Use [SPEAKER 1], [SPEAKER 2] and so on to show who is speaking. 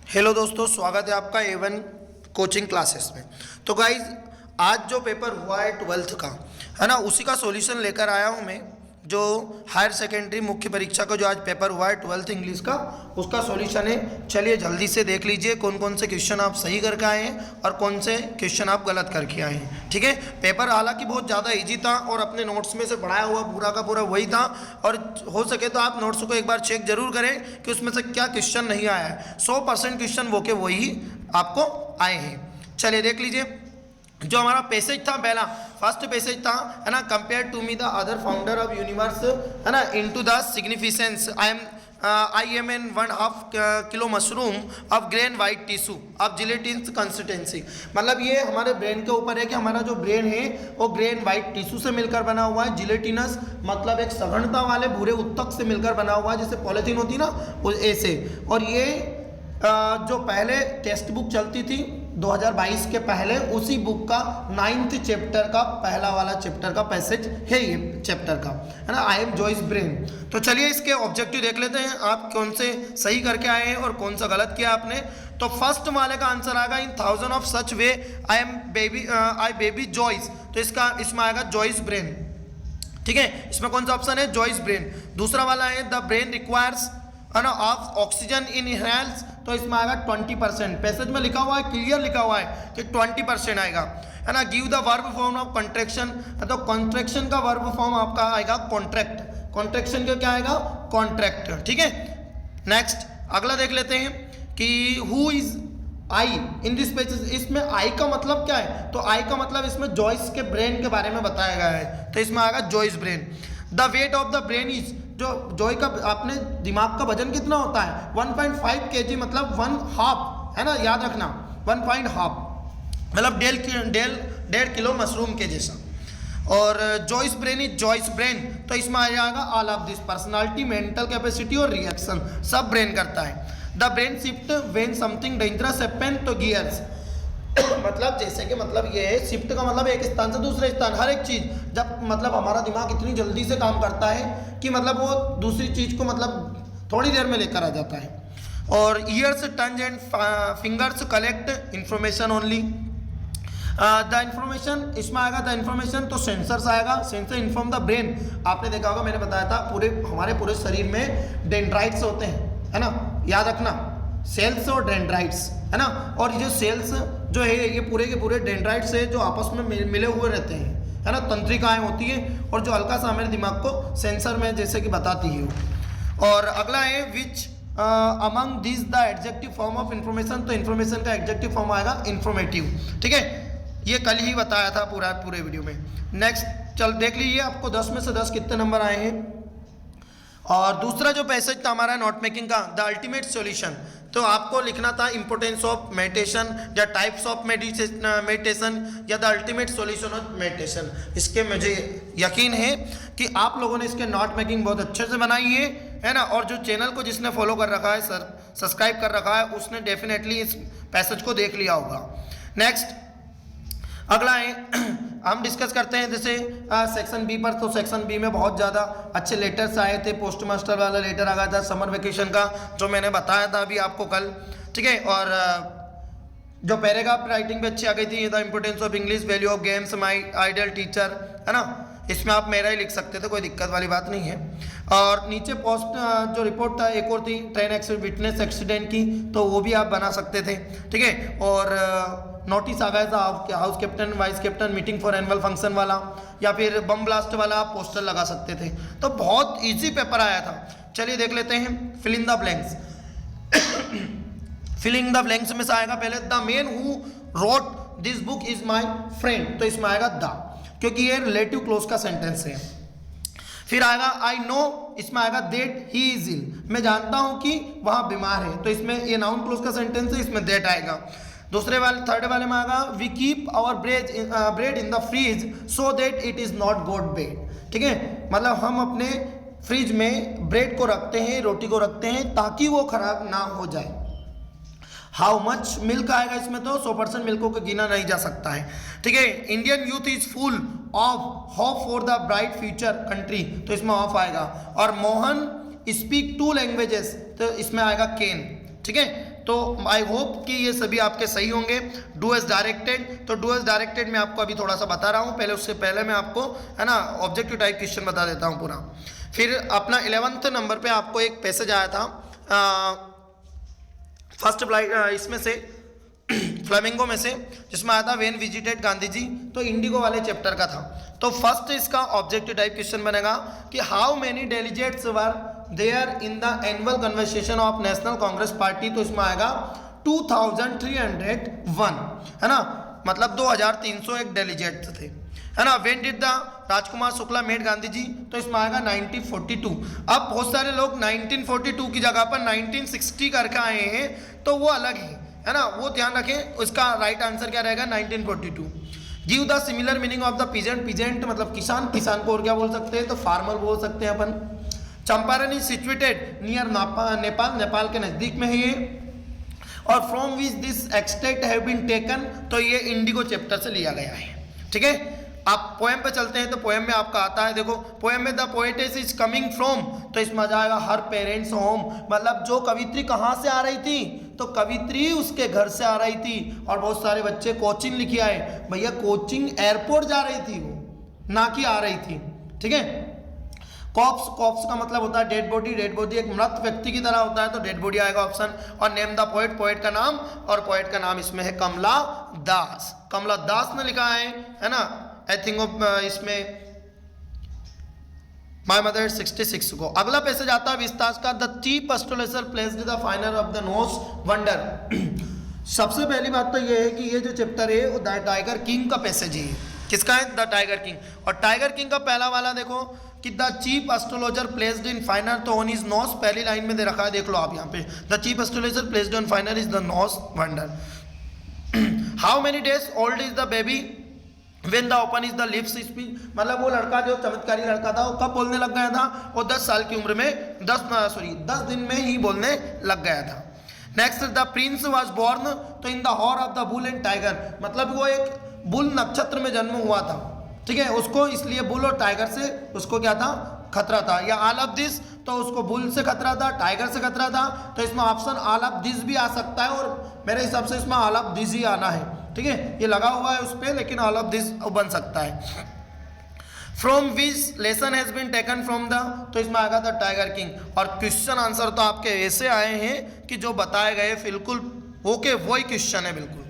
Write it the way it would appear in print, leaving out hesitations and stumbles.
[SPEAKER 1] Hello दोस्तों, स्वागत है आपका A1 कोचिंग क्लासेस में। तो गाइज आज जो पेपर हुआ है 12th का, है ना, उसी का सॉल्यूशन लेकर आया हूँ मैं। जो हायर सेकेंडरी मुख्य परीक्षा का जो आज पेपर हुआ है 12th इंग्लिश का, उसका सॉल्यूशन है। चलिए जल्दी से देख लीजिए कौन कौन से क्वेश्चन आप सही करके आए हैं और कौन से क्वेश्चन आप गलत करके आए हैं। ठीक है, पेपर हालांकि बहुत ज़्यादा इजी था और अपने नोट्स में से पढ़ाया हुआ पूरा का पूरा वही था। और हो सके तो आप नोट्स को एक बार चेक जरूर करें कि उसमें से क्या क्वेश्चन नहीं आया है। 100% क्वेश्चन वो के वही आपको आए हैं। चलिए देख लीजिए, जो हमारा पैसेज था पहला, फर्स्ट पैसेज था, है ना, compare to me the other founder of universe, है ना, into the significance I am an 1/2 kilo mushroom of grain white tissue of gelatin consistency. मतलब ये हमारे ब्रेन के ऊपर है कि हमारा जो ब्रेन है वो ग्रेन वाइट टिश्यू से मिलकर बना हुआ है। जिलेटिनस मतलब एक सघनता वाले भूरे उत्तक से मिलकर बना हुआ है, जैसे पॉलिथीन होती ना वो ऐसे। और ये जो पहले टेक्स्ट बुक चलती थी 2022 के पहले, उसी बुक का 9th चैप्टर का पहला वाला चैप्टर का पैसेज है ये चैप्टर का, है ना, आई एम जॉइस ब्रेन। तो चलिए इसके ऑब्जेक्टिव देख लेते हैं, आप कौन से सही करके आए हैं और कौन सा गलत किया आपने। तो फर्स्ट वाले का आंसर आएगा इन 1000 of such way I baby Joyce. तो इसमें आएगा जॉइस ब्रेन। ठीक है, इसमें कौन सा ऑप्शन है? Joyce brain. दूसरा वाला है the brain requires of oxygen in inhales. तो इसमें आएगा 20%। पैसेज में लिखा हुआ है, क्लियर लिखा हुआ है कि 20% आएगा, है ना। Give the verb form of contraction, तो कॉन्ट्रैक्शन का वर्ब फॉर्म आपका आएगा कॉन्ट्रैक्ट। कॉन्ट्रैक्शन का क्या आएगा? कॉन्ट्रैक्ट। ठीक है, नेक्स्ट अगला देख लेते हैं कि who is I in this page. इसमें आई का मतलब क्या है? तो आई का मतलब इसमें जॉइस के ब्रेन के बारे में बताया गया है, तो इसमें आएगा Joyce brain. The weight of the brain is, जो जॉय का अपने दिमाग का वजन कितना होता है? 1.5 kg, मतलब 1/2, है ना, याद रखना 1.5, मतलब 1.5 किलो मशरूम के जैसा। और Joyce brain is Joyce brain, तो इसमें आ जाएगा all of this, personality, mental capacity और रिएक्शन, सब ब्रेन करता है। The brain shift when something dangerous happen, तो गियर्स मतलब जैसे कि मतलब ये है, शिफ्ट का मतलब एक स्थान से दूसरे स्थान, हर एक चीज जब मतलब हमारा दिमाग इतनी जल्दी से काम करता है कि मतलब वो दूसरी चीज को मतलब थोड़ी देर में लेकर आ जाता है। और ears, tongue and fingers collect information only. The information, इसमें आएगा द इंफॉर्मेशन, तो सेंसर्स आएगा, सेंसर इन्फॉर्म द ब्रेन। आपने देखा होगा, मैंने बताया था हमारे पूरे शरीर में डेंड्राइट्स होते हैं, है ना, याद रखना, सेल्स और डेंड्राइट्स, है ना। और ये जो सेल्स जो है ये पूरे के पूरे डेंड्राइट्स है जो आपस में मिले हुए रहते हैं, है ना, तंत्रिकाएं होती हैं और जो हल्का सा मेरे दिमाग को सेंसर में जैसे कि बताती है। और अगला है which among this the adjective form of information, तो इंफॉर्मेशन का एडजेक्टिव फॉर्म आएगा इंफॉर्मेटिव। ठीक है, ये कल ही बताया था पूरे वीडियो में। नेक्स्ट चल देख लीजिए आपको 10 में से 10 कितने नंबर आए हैं। और दूसरा जो पैसेज था हमारा नोट मेकिंग का, द अल्टीमेट सॉल्यूशन, तो आपको लिखना था इंपोर्टेंस ऑफ मेडिटेशन या टाइप्स ऑफ मेडिटेशन या the ultimate solution of meditation. इसके मुझे यकीन है कि आप लोगों ने इसके नोट मेकिंग बहुत अच्छे से बनाई है ना। और जो चैनल को जिसने फॉलो कर रखा है, सब्सक्राइब कर रखा है, उसने डेफिनेटली इस पैसेज को देख लिया होगा। नेक्स्ट अगला है हम डिस्कस करते हैं जैसे सेक्शन बी पर। तो सेक्शन बी में बहुत ज़्यादा अच्छे लेटर्स आए थे। पोस्ट मास्टर वाला लेटर आ गया था समर वेकेशन का, जो मैंने बताया था अभी आपको कल। ठीक है, और जो पैराग्राफ राइटिंग भी अच्छी आ गई थी, the importance of English, value of games, my ideal teacher, है ना, इसमें आप मेरा ही लिख सकते थे, कोई दिक्कत वाली बात नहीं है। और नीचे पोस्ट जो रिपोर्ट था एक और थी ट्रेन विटनेस एक्सीडेंट की, तो वो भी आप बना सकते थे। ठीक है, और नोटिस आ गया था house captain vice captain meeting for annual function वाला, या फिर बम ब्लास्ट वाला आप पोस्टर लगा सकते थे। तो बहुत इजी पेपर आया था। चलिए देख लेते हैं fill in the blanks. Filling the blanks में से आएगा पहले the man who wrote this book is my friend, तो इसमें आएगा द, क्योंकि ये रिलेटिव क्लोज का सेंटेंस है। फिर आएगा आई नो, इसमें आएगा दैट ही इज इल, मैं जानता हूं कि वह बीमार है, तो इसमें ये नाउन क्लोज का सेंटेंस है, इसमें दैट आएगा। दूसरे वाले थर्ड वाले में आएगा we keep our bread in the fridge so that it is not got bad. ठीक है, मतलब हम अपने फ्रिज में ब्रेड को रखते हैं, रोटी को रखते हैं, ताकि वो खराब ना हो जाए। हाउ मच मिल्क आएगा इसमें, तो 100% मिल्क को गिना नहीं जा सकता है। ठीक है, Indian youth is full of hope for the bright future country, तो इसमें ऑफ आएगा। और मोहन स्पीक 2 लैंग्वेजेस, तो इसमें आएगा कैन। ठीक है, तो आई होप कि ये सभी आपके सही होंगे। डू एज डायरेक्टेड, तो डू एज डायरेक्टेड मैं आपको अभी थोड़ा सा बता रहा हूँ, पहले उससे पहले मैं आपको है ना ऑब्जेक्टिव टाइप क्वेश्चन बता देता हूँ पूरा। फिर अपना 11th नंबर पे आपको एक पैसेज आया था फर्स्ट इसमें से फ्लेमिंगो में से, जिसमें आया था व्हेन विजिटेड गांधी जी, तो इंडिगो वाले चैप्टर का था। तो फर्स्ट इसका ऑब्जेक्टिव टाइप क्वेश्चन बनेगा कि how many delegates were there in the annual convention of National Congress Party, तो इसमें आएगा 2301, है ना, मतलब 2301 डेलीगेट्स थे, है ना। When did the Rajkumar Shukla met Gandhi ji, तो इसमें आएगा 1942। अब बहुत सारे लोग 1942 की जगह पर 1960 करके आए हैं, तो वो अलग है ना, वो ध्यान रखें। उसका राइट आंसर क्या रहेगा 1942। Give the similar meaning of the peasant, peasant मतलब किसान, किसान को और क्या बोल सकते हैं, तो फार्मर बोल सकते हैं अपन। Champaran is situated near Nepal, Nepal के नजदीक में है ये। और from which this extract have been taken, तो ये इंडिगो चैप्टर से लिया गया है, ठीक है। आप पोएम पे चलते हैं तो पोएम में आपका आता है, देखो पोएम में the poetess is coming from, तो इसमें आ जाएगा हर पेरेंट्स होम, मतलब जो कवित्री कहाँ से आ रही थी, तो कवित्री उसके घर से आ रही थी। और बहुत सारे बच्चे कोचिंग लिखे आए, भैया कोचिंग एयरपोर्ट जा रही थी वो, ना कि आ रही थी, ठीक है। कॉप्स, कॉप्स का मतलब होता है डेड बॉडी, डेड बॉडी एक मृत व्यक्ति की तरह होता है, तो डेड बॉडी आएगा ऑप्शन। और नेम द पोएट, पोएट का नाम, और पोएट का नाम इसमें है कमला दास, कमला दास ने लिखा है ना। आई थिंक इसमें माय मदर 66 को। अगला पैसेज आता है विस्तास का, the chief astrologer placed the final of the nose wonder. सबसे पहली बात तो ये है कि ये जो चैप्टर है वो द टाइगर किंग का पैसेज है। किसका है? The tiger king. और टाइगर किंग का पहला वाला देखो कि the chief astrologer placed in final, तो ऑन हिज नोज, पहली लाइन में दे रखा है, देख लो आप यहाँ पे, the chief astrologer placed on final is the nose wonder. How many days old is the baby When the open is the lips speech, मतलब वो लड़का जो चमत्कारी लड़का था वो कब बोलने लग गया था, वो 10 साल की उम्र में 10 दिन में ही बोलने लग गया था। Next the prince was born, तो in the hour of the bull and tiger, मतलब वो एक बुल नक्षत्र में जन्म हुआ था, ठीक है, उसको इसलिए बुल और टाइगर से उसको क्या था, खतरा था। या ऑल ऑफ दिस, तो उसको बुल से खतरा था, टाइगर से खतरा था, तो इसमें ऑप्शन ऑल ऑफ दिस भी आ सकता है, और मेरे हिसाब से इसमें ऑल ऑफ दिस ही आना है, ठीक है। ये लगा हुआ है उस पर, लेकिन ऑल ऑफ दिस बन सकता है। From which lesson has been taken from the, तो इसमें आएगा द टाइगर किंग। और क्वेश्चन आंसर तो आपके ऐसे आए हैं कि जो बताए गए बिल्कुल ओके वही क्वेश्चन है बिल्कुल।